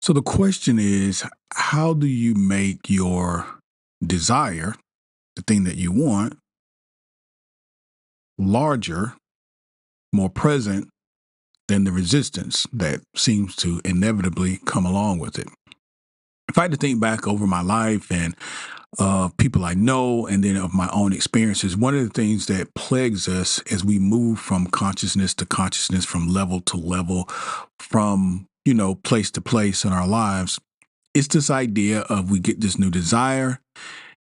So the question is, how do you make your desire, the thing that you want, larger, more present than the resistance that seems to inevitably come along with it? If I had to think back over my life and people I know, and then of my own experiences, one of the things that plagues us as we move from consciousness to consciousness, from level to level, from place to place in our lives, it's this idea of we get this new desire,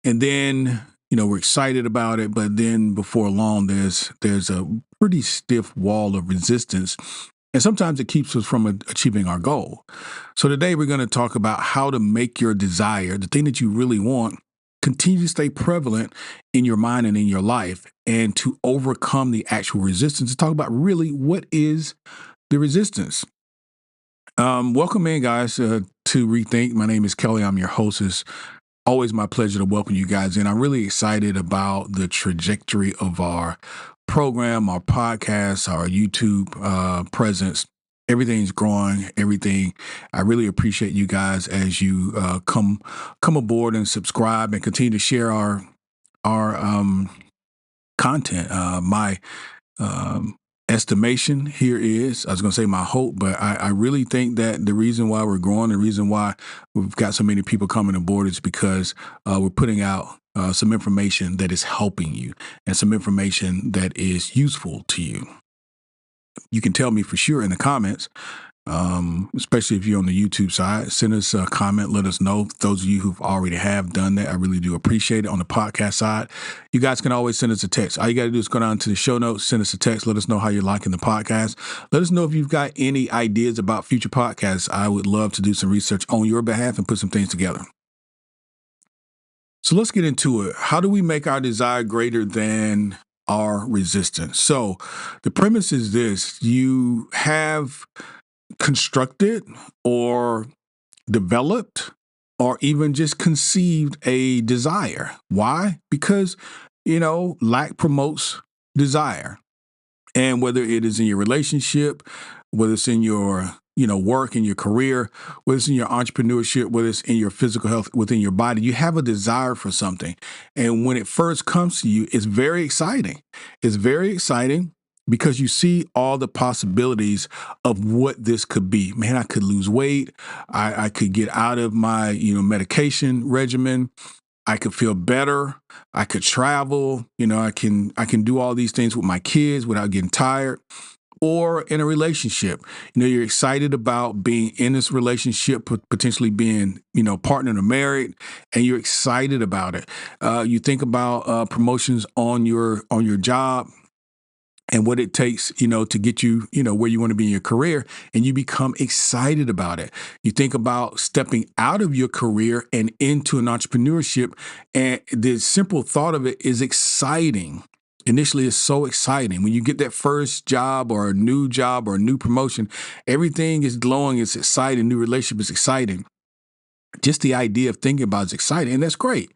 and then we're excited about it, but then before long there's a pretty stiff wall of resistance, and sometimes it keeps us from achieving our goal. So today we're going to talk about how to make your desire, the thing that you really want, continue to stay prevalent in your mind and in your life, and to overcome the actual resistance, to talk about really what is the resistance. Welcome in, guys, to Rethink. My name is Kelly. I'm your host. It's always my pleasure to welcome you guys in. I'm really excited about the trajectory of our program, our podcast, our YouTube presence. Everything's growing. Everything. I really appreciate you guys as you come aboard and subscribe and continue to share our content. My estimation here is, I was going to say my hope, but I really think that the reason why we're growing, the reason why we've got so many people coming aboard is because we're putting out some information that is helping you and some information that is useful to you. You can tell me for sure in the comments, especially if you're on the YouTube side. Send us a comment. Let us know. Those of you who've already have done that, I really do appreciate it. On the podcast side, you guys can always send us a text. All you got to do is go down to the show notes, send us a text. Let us know how you're liking the podcast. Let us know if you've got any ideas about future podcasts. I would love to do some research on your behalf and put some things together. So let's get into it. How do we make our desire greater than our resistance? So the premise is this: you have constructed or developed or even just conceived a desire. Why? Because, lack promotes desire. And whether it is in your relationship, whether it's in your work, in your career, whether it's in your entrepreneurship, whether it's in your physical health, within your body, you have a desire for something. And when it first comes to you, it's very exciting. It's very exciting because you see all the possibilities of what this could be. Man, I could lose weight. I could get out of my, medication regimen. I could feel better. I could travel. I can do all these things with my kids without getting tired. Or in a relationship, you're excited about being in this relationship, potentially being, partnered or married, and you're excited about it. You think about promotions on your job and what it takes, to get you, where you want to be in your career, and you become excited about it. You think about stepping out of your career and into an entrepreneurship, and the simple thought of it is exciting. Initially, it's so exciting. When you get that first job or a new promotion, everything is glowing, it's exciting, new relationship is exciting. Just the idea of thinking about it is exciting, and that's great.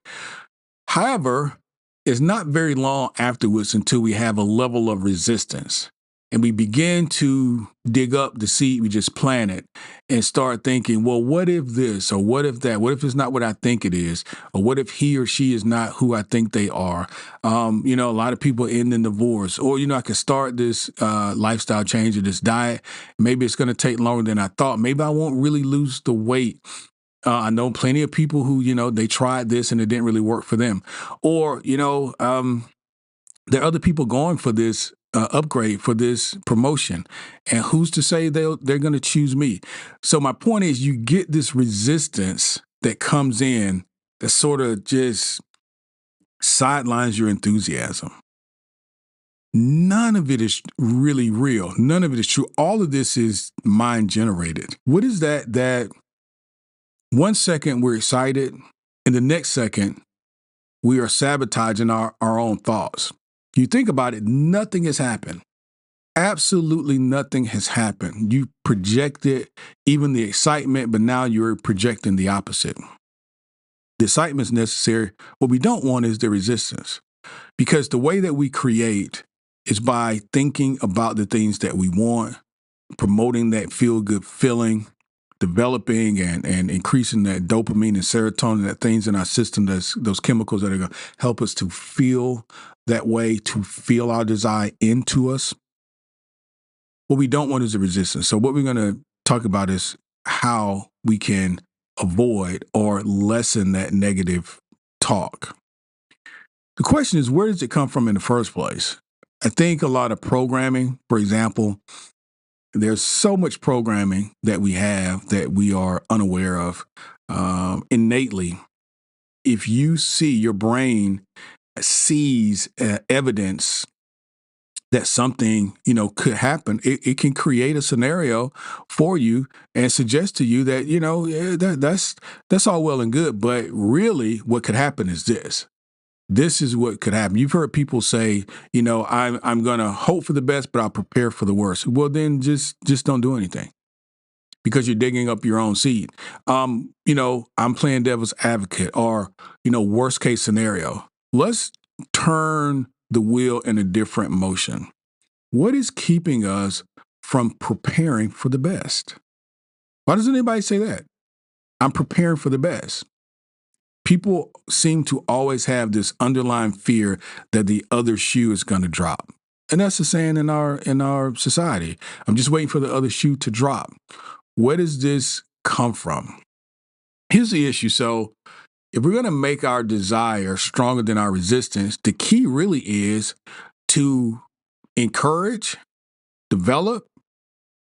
However, it's not very long afterwards until we have a level of resistance and we begin to dig up the seed we just planted and start thinking, well, what if this, or what if that? What if it's not what I think it is? Or what if he or she is not who I think they are? A lot of people end in divorce, or, I could start this lifestyle change or this diet. Maybe it's going to take longer than I thought. Maybe I won't really lose the weight. I know plenty of people who, they tried this and it didn't really work for them. Or, there are other people going for this upgrade, for this promotion. And who's to say they're going to choose me? So my point is, you get this resistance that comes in that sort of just sidelines your enthusiasm. None of it is really real. None of it is true. All of this is mind generated. What is that 1 second we're excited, and the next second we are sabotaging our own thoughts? You think about it, nothing has happened. Absolutely nothing has happened. You projected even the excitement, but now you're projecting the opposite. The excitement is necessary. What we don't want is the resistance, because the way that we create is by thinking about the things that we want, promoting that feel-good feeling, developing and increasing that dopamine and serotonin, that things in our system, those chemicals that are going to help us to feel that way, to feel our desire into us. What we don't want is the resistance. So what we're going to talk about is how we can avoid or lessen that negative talk. The question is, where does it come from in the first place? I think a lot of programming, for example, there's so much programming that we have that we are unaware of innately. If you see, your brain sees evidence that something, could happen, it can create a scenario for you and suggest to you that, that's all well and good, but really what could happen is this. This is what could happen. You've heard people say, I'm going to hope for the best, but I'll prepare for the worst. Well, then just don't do anything because you're digging up your own seed. I'm playing devil's advocate or, worst case scenario. Let's turn the wheel in a different motion. What is keeping us from preparing for the best? Why doesn't anybody say that? I'm preparing for the best. People seem to always have this underlying fear that the other shoe is going to drop. And that's the saying in our society. I'm just waiting for the other shoe to drop. Where does this come from? Here's the issue. So if we're going to make our desire stronger than our resistance, the key really is to encourage, develop,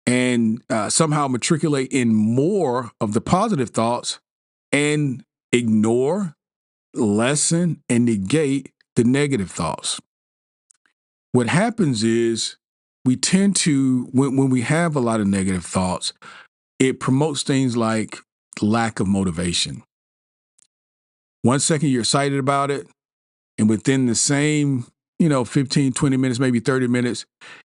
and somehow matriculate in more of the positive thoughts and ignore, lessen, and negate the negative thoughts. What happens is we tend to, when we have a lot of negative thoughts, it promotes things like lack of motivation. 1 second you're excited about it, and within the same, 15, 20 minutes, maybe 30 minutes,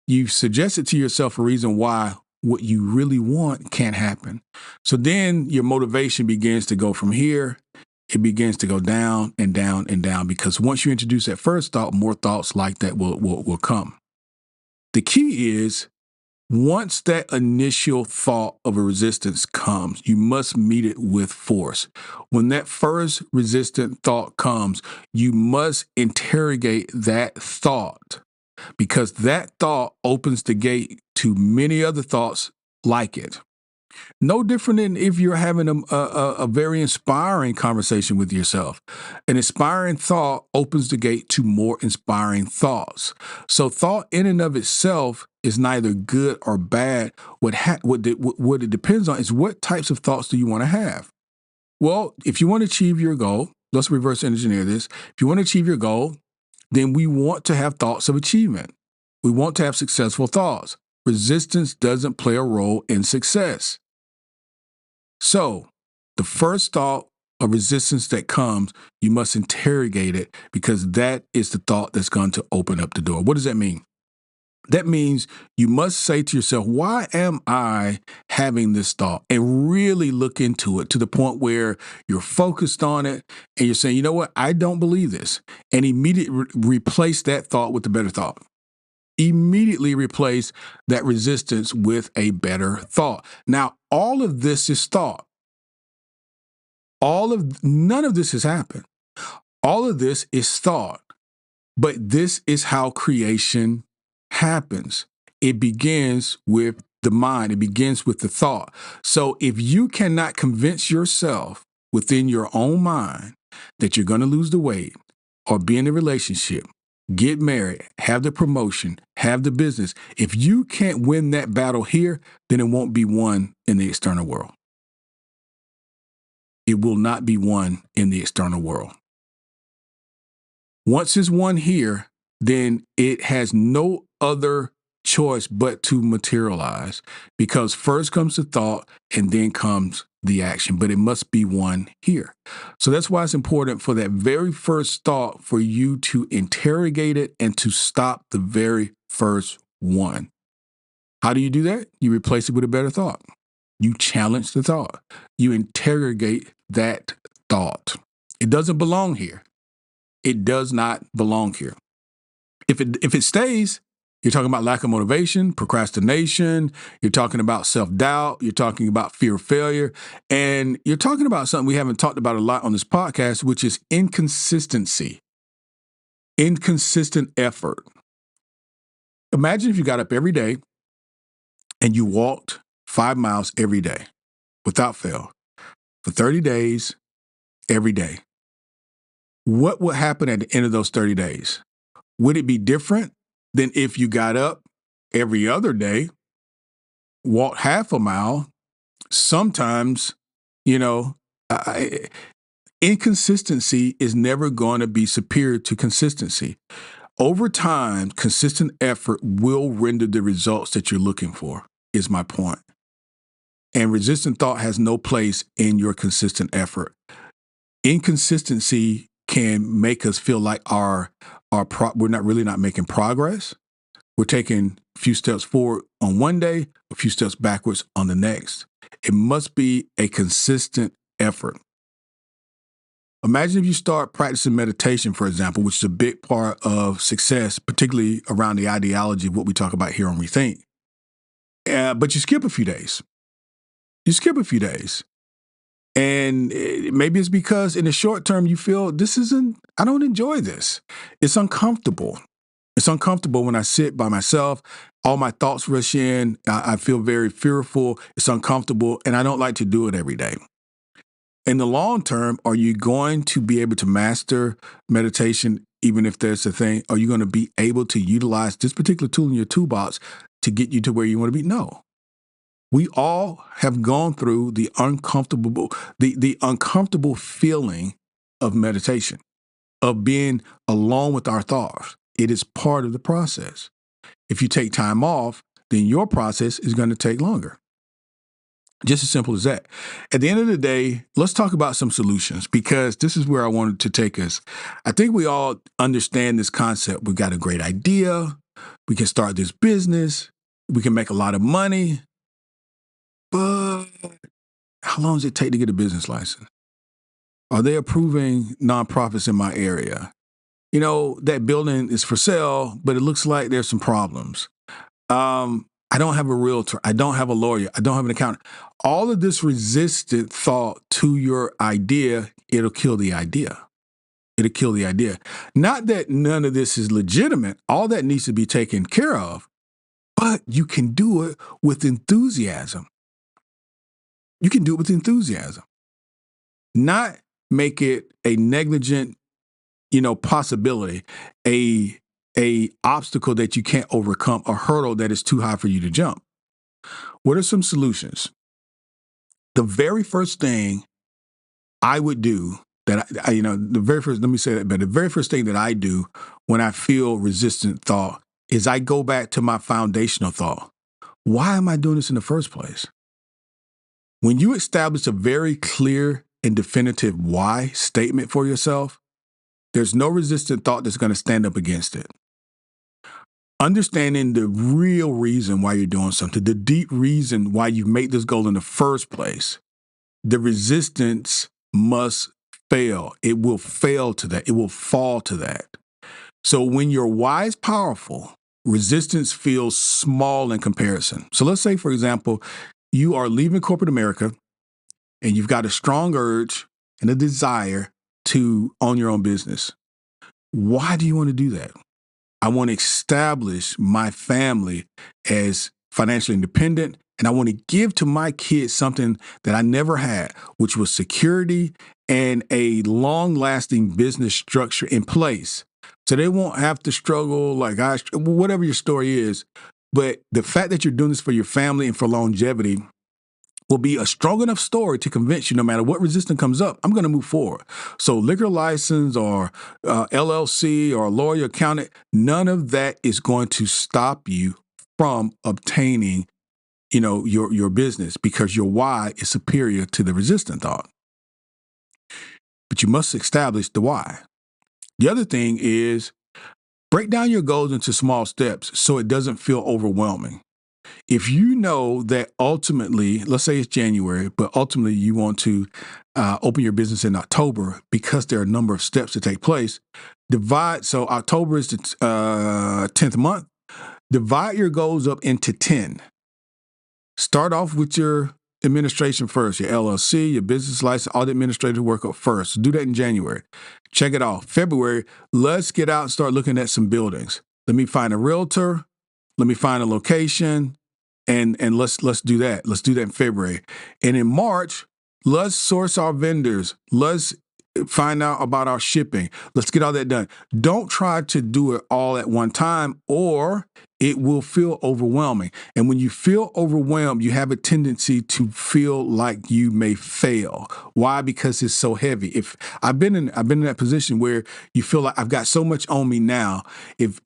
you've suggested to yourself a reason why what you really want can't happen. So then your motivation begins to go from here. It begins to go down and down and down because once you introduce that first thought, more thoughts like that will come. The key is once that initial thought of a resistance comes, you must meet it with force. When that first resistant thought comes, you must interrogate that thought because that thought opens the gate to many other thoughts like it. No different than if you're having a very inspiring conversation with yourself. An inspiring thought opens the gate to more inspiring thoughts. So thought in and of itself is neither good or bad. What it depends on is what types of thoughts do you want to have? Well, if you want to achieve your goal, let's reverse engineer this. If you want to achieve your goal, then we want to have thoughts of achievement. We want to have successful thoughts. Resistance doesn't play a role in success. So the first thought of resistance that comes, you must interrogate it because that is the thought that's going to open up the door. What does that mean? That means you must say to yourself, why am I having this thought? And really look into it to the point where you're focused on it and you're saying, you know what? I don't believe this. And immediately replace that thought with a better thought. Immediately replace that resistance with a better thought. Now, all of this is thought. None of this has happened. All of this is thought. But this is how creation happens. It begins with the mind. It begins with the thought. So if you cannot convince yourself within your own mind that you're going to lose the weight or be in a relationship, get married, have the promotion, have the business, if you can't win that battle here, then it won't be won in the external world. It will not be won in the external world. Once it's won here, then it has no other choice but to materialize because first comes the thought and then comes the action, but it must be won here. So that's why it's important for that very first thought for you to interrogate it and to stop the very first one. How do you do that? You replace it with a better thought. You challenge the thought. You interrogate that thought. It doesn't belong here. It does not belong here. If it stays, You're talking about lack of motivation, procrastination. You're talking about self-doubt. You're talking about fear of failure. And you're talking about something we haven't talked about a lot on this podcast, which is inconsistency, inconsistent effort. Imagine if you got up every day and you walked 5 miles every day without fail for 30 days, every day. What would happen at the end of those 30 days? Would it be different than if you got up every other day, walked half a mile? Sometimes, inconsistency is never going to be superior to consistency. Over time, consistent effort will render the results that you're looking for, is my point. And resistant thought has no place in your consistent effort. Inconsistency can make us feel like we're not making progress. We're taking a few steps forward on one day, a few steps backwards on the next. It must be a consistent effort. Imagine if you start practicing meditation, for example, which is a big part of success, particularly around the ideology of what we talk about here on Rethink. But you skip a few days. And maybe it's because in the short term, you feel I don't enjoy this. It's uncomfortable. It's uncomfortable when I sit by myself. All my thoughts rush in. I feel very fearful. It's uncomfortable. And I don't like to do it every day. In the long term, are you going to be able to master meditation, even if there's a thing? Are you going to be able to utilize this particular tool in your toolbox to get you to where you want to be? No. We all have gone through the uncomfortable feeling of meditation, of being alone with our thoughts. It is part of the process. If you take time off, then your process is going to take longer. Just as simple as that. At the end of the day, let's talk about some solutions, because this is where I wanted to take us. I think we all understand this concept. We've got a great idea. We can start this business. We can make a lot of money. But how long does it take to get a business license? Are they approving nonprofits in my area? That building is for sale, but it looks like there's some problems. I don't have a realtor. I don't have a lawyer. I don't have an accountant. All of this resistant thought to your idea, it'll kill the idea. It'll kill the idea. Not that none of this is legitimate. All that needs to be taken care of, but you can do it with enthusiasm. You can do it with enthusiasm. Not make it a negligent, possibility, a obstacle that you can't overcome, a hurdle that is too high for you to jump. What are some solutions? The very first thing I would do let me say that better. The very first thing that I do when I feel resistant thought is I go back to my foundational thought. Why am I doing this in the first place? When you establish a very clear and definitive why statement for yourself, there's no resistant thought that's going to stand up against it. Understanding the real reason why you're doing something, the deep reason why you make this goal in the first place, the resistance must fail. It will fail to that. It will fall to that. So when your why is powerful, resistance feels small in comparison. So let's say, for example, you are leaving corporate America and you've got a strong urge and a desire to own your own business. Why do you want to do that? I want to establish my family as financially independent, and I want to give to my kids something that I never had, which was security and a long-lasting business structure in place. So they won't have to struggle whatever your story is. But the fact that you're doing this for your family and for longevity will be a strong enough story to convince you no matter what resistance comes up, I'm going to move forward. So liquor license or LLC or lawyer, accountant, none of that is going to stop you from obtaining, your business, because your why is superior to the resistant thought. But you must establish the why. The other thing is break down your goals into small steps so it doesn't feel overwhelming. If you know that ultimately, let's say it's January, but ultimately you want to open your business in October because there are a number of steps to take place, so October is the 10th month. Divide your goals up into 10. Start off with your administration first, your LLC, your business license, all the administrative work up first. Do that in January. Check it off. February, let's get out and start looking at some buildings. Let me find a realtor. Let me find a location, and let's do that. Let's do that in February. And in March, let's source our vendors. Let's find out about our shipping. Let's get all that done. Don't try to do it all at one time, or it will feel overwhelming. And when you feel overwhelmed, you have a tendency to feel like you may fail. Why? Because it's so heavy. If I've been in that position where you feel like I've got so much on me now. If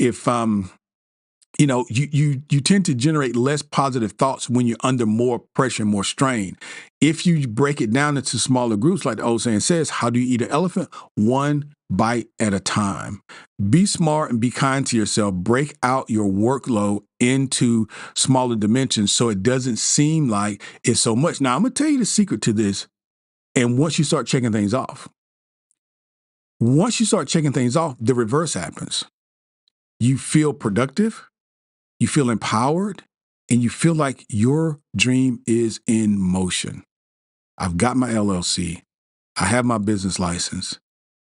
you tend to generate less positive thoughts when you're under more pressure, more strain. If you break it down into smaller groups, like the old saying says, how do you eat an elephant? One bite at a time. Be smart and be kind to yourself. Break out your workload into smaller dimensions so it doesn't seem like it's so much. Now, I'm going to tell you the secret to this. And once you start checking things off, the reverse happens. You feel productive. You feel empowered, and you feel like your dream is in motion. I've got my LLC. I have my business license.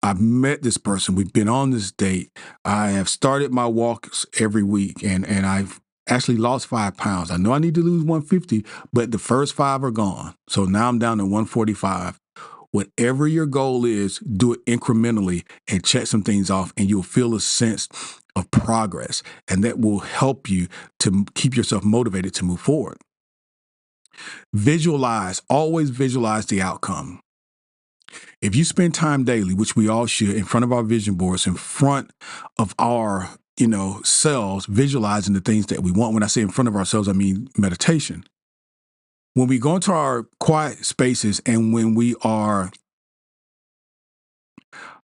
I've met this person. We've been on this date. I have started my walks every week, and I've actually lost 5 pounds. I know I need to lose 150, but the first 5 are gone. So now I'm down to 145. Whatever your goal is, do it incrementally and check some things off, and you'll feel a sense of progress, and that will help you to keep yourself motivated to move forward. Always visualize the outcome. If you spend time daily, which we all should, in front of our vision boards, in front of our, selves, visualizing the things that we want. When I say in front of ourselves, I mean meditation. When we go into our quiet spaces and when we are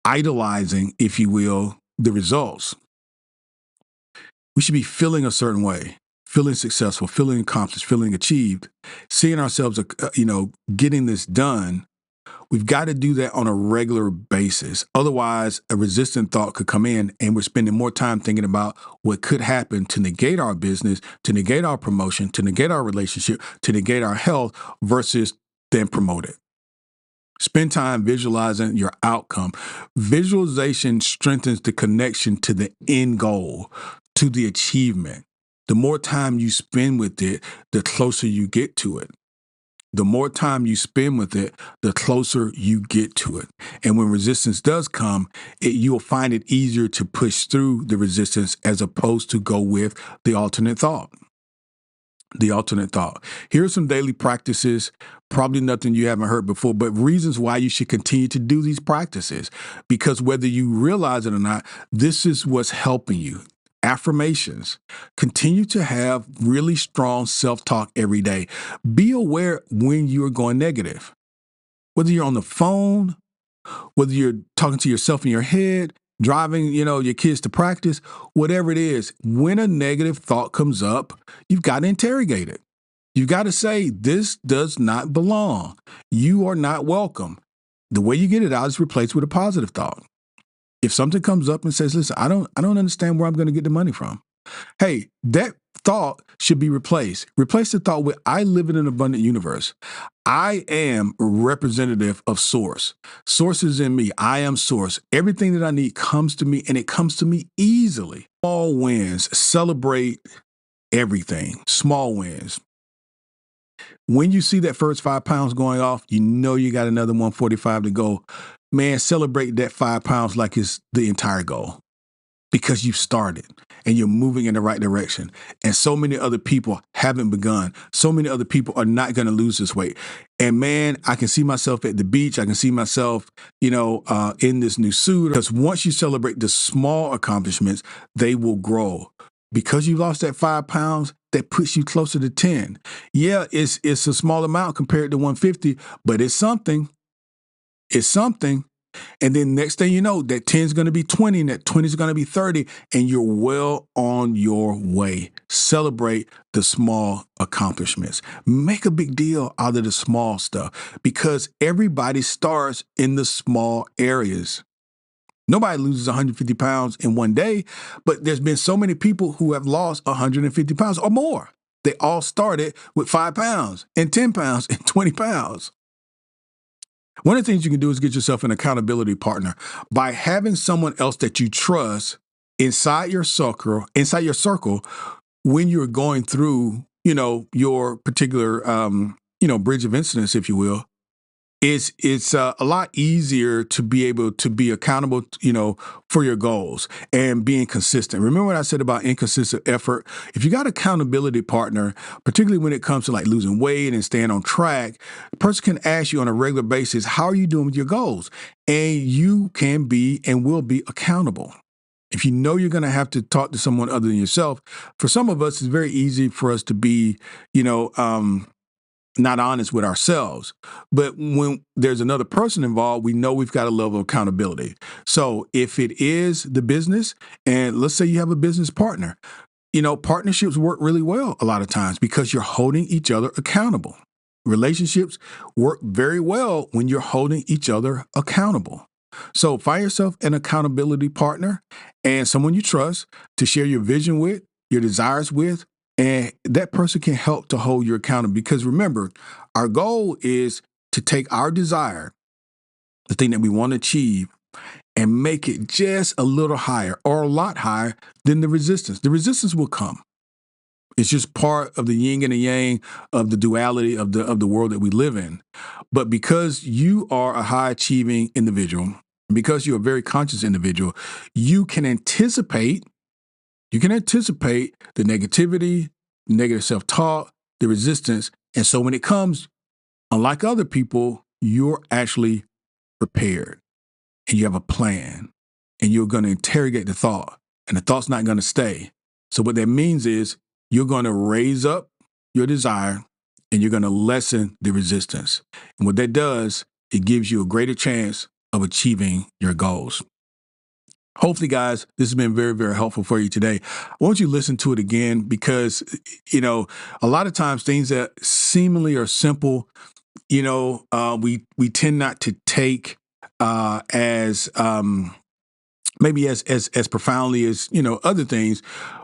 idolizing, if you will, the results, we should be feeling a certain way, feeling successful, feeling accomplished, feeling achieved, seeing ourselves, getting this done. We've got to do that on a regular basis. Otherwise, a resistant thought could come in and we're spending more time thinking about what could happen to negate our business, to negate our promotion, to negate our relationship, to negate our health versus then promote it. Spend time visualizing your outcome. Visualization strengthens the connection to the end goal, to the achievement. The more time you spend with it, the closer you get to it. The more time you spend with it, the closer you get to it. And when resistance does come, you'll find it easier to push through the resistance as opposed to go with the alternate thought. Here are some daily practices, probably nothing you haven't heard before, but reasons why you should continue to do these practices. Because whether you realize it or not, this is what's helping you. Affirmations. Continue to have really strong self-talk every day. Be aware when you're going negative. Whether you're on the phone, whether you're talking to yourself in your head, driving, your kids to practice, whatever it is, when a negative thought comes up, you've got to interrogate it. You've got to say, this does not belong. You are not welcome. The way you get it out is replaced with a positive thought. If something comes up and says, listen, I don't understand where I'm going to get the money from. Hey, that thought should be replaced. Replace the thought with, I live in an abundant universe. I am a representative of Source. Source is in me. I am Source. Everything that I need comes to me, and it comes to me easily. Small wins. Celebrate everything. Small wins. When you see that first 5 pounds going off, you got another 145 to go. Man, celebrate that 5 pounds like it's the entire goal, because you've started and you're moving in the right direction. And so many other people haven't begun. So many other people are not going to lose this weight. And man, I can see myself at the beach. I can see myself, in this new suit. Because once you celebrate the small accomplishments, they will grow. Because you lost that 5 pounds, that puts you closer to 10. Yeah, it's a small amount compared to 150, but it's something. It's something. And then next thing you know, that 10 is going to be 20 and that 20 is going to be 30, and you're well on your way. Celebrate the small accomplishments. Make a big deal out of the small stuff, because everybody starts in the small areas. Nobody loses 150 pounds in one day, but there's been so many people who have lost 150 pounds or more. They all started with 5 pounds and 10 pounds and 20 pounds. One of the things you can do is get yourself an accountability partner by having someone else that you trust inside your circle, when you're going through, your particular, bridge of incidents, if you will. It's a lot easier to be able to be accountable, for your goals and being consistent. Remember what I said about inconsistent effort? If you got an accountability partner, particularly when it comes to like losing weight and staying on track, the person can ask you on a regular basis, how are you doing with your goals? And you can be and will be accountable. If you know you're going to have to talk to someone other than yourself, for some of us, it's very easy for us to be, not honest with ourselves. But when there's another person involved, we know we've got a level of accountability. So if it is the business, and let's say you have a business partner, partnerships work really well a lot of times because you're holding each other accountable. Relationships work very well when you're holding each other accountable. So find yourself an accountability partner and someone you trust to share your vision with, your desires with, and that person can help to hold you accountable. Because remember, our goal is to take our desire, the thing that we want to achieve, and make it just a little higher or a lot higher than the resistance. The resistance will come. It's just part of the yin and the yang of the duality of the world that we live in. But because you are a high achieving individual, because you're a very conscious individual, you can anticipate the negativity, negative self-talk, the resistance. And so when it comes, unlike other people, you're actually prepared and you have a plan and you're going to interrogate the thought, and the thought's not going to stay. So what that means is you're going to raise up your desire and you're going to lessen the resistance. And what that does, it gives you a greater chance of achieving your goals. Hopefully, guys, this has been very, very helpful for you today. I want you to listen to it again because, a lot of times things that seemingly are simple, we tend not to take as maybe as profoundly as, other things.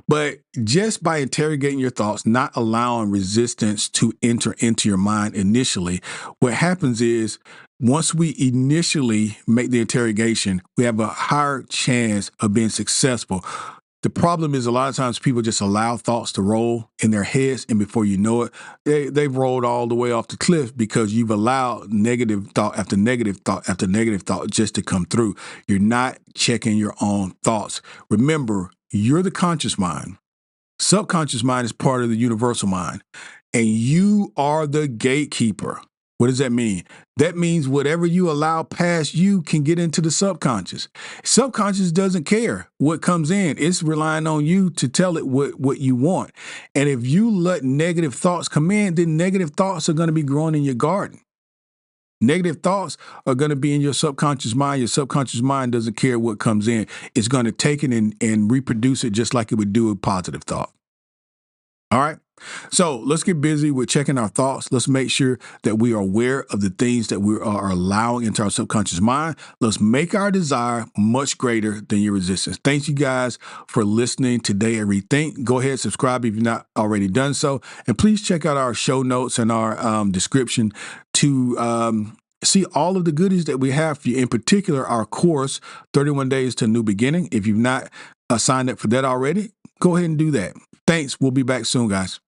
But just by interrogating your thoughts, not allowing resistance to enter into your mind initially, what happens is once we initially make the interrogation, we have a higher chance of being successful. The problem is a lot of times people just allow thoughts to roll in their heads, and before you know it, they've rolled all the way off the cliff because you've allowed negative thought after negative thought after negative thought just to come through. You're not checking your own thoughts. Remember, you're the conscious mind. Subconscious mind is part of the universal mind, and you are the gatekeeper. What does that mean? That means whatever you allow past you can get into the subconscious. Subconscious doesn't care what comes in. It's relying on you to tell it what you want. And if you let negative thoughts come in, then negative thoughts are going to be growing in your garden. Negative thoughts are going to be in your subconscious mind. Your subconscious mind doesn't care what comes in. It's going to take it and reproduce it just like it would do a positive thought. All right. So let's get busy with checking our thoughts. Let's make sure that we are aware of the things that we are allowing into our subconscious mind. Let's make our desire much greater than your resistance. Thank you guys for listening today at Rethink. Go ahead, subscribe if you've not already done so. And please check out our show notes and our description to see all of the goodies that we have for you. In particular, our course, 31 Days to a New Beginning. If you've not signed up for that already, go ahead and do that. Thanks. We'll be back soon, guys.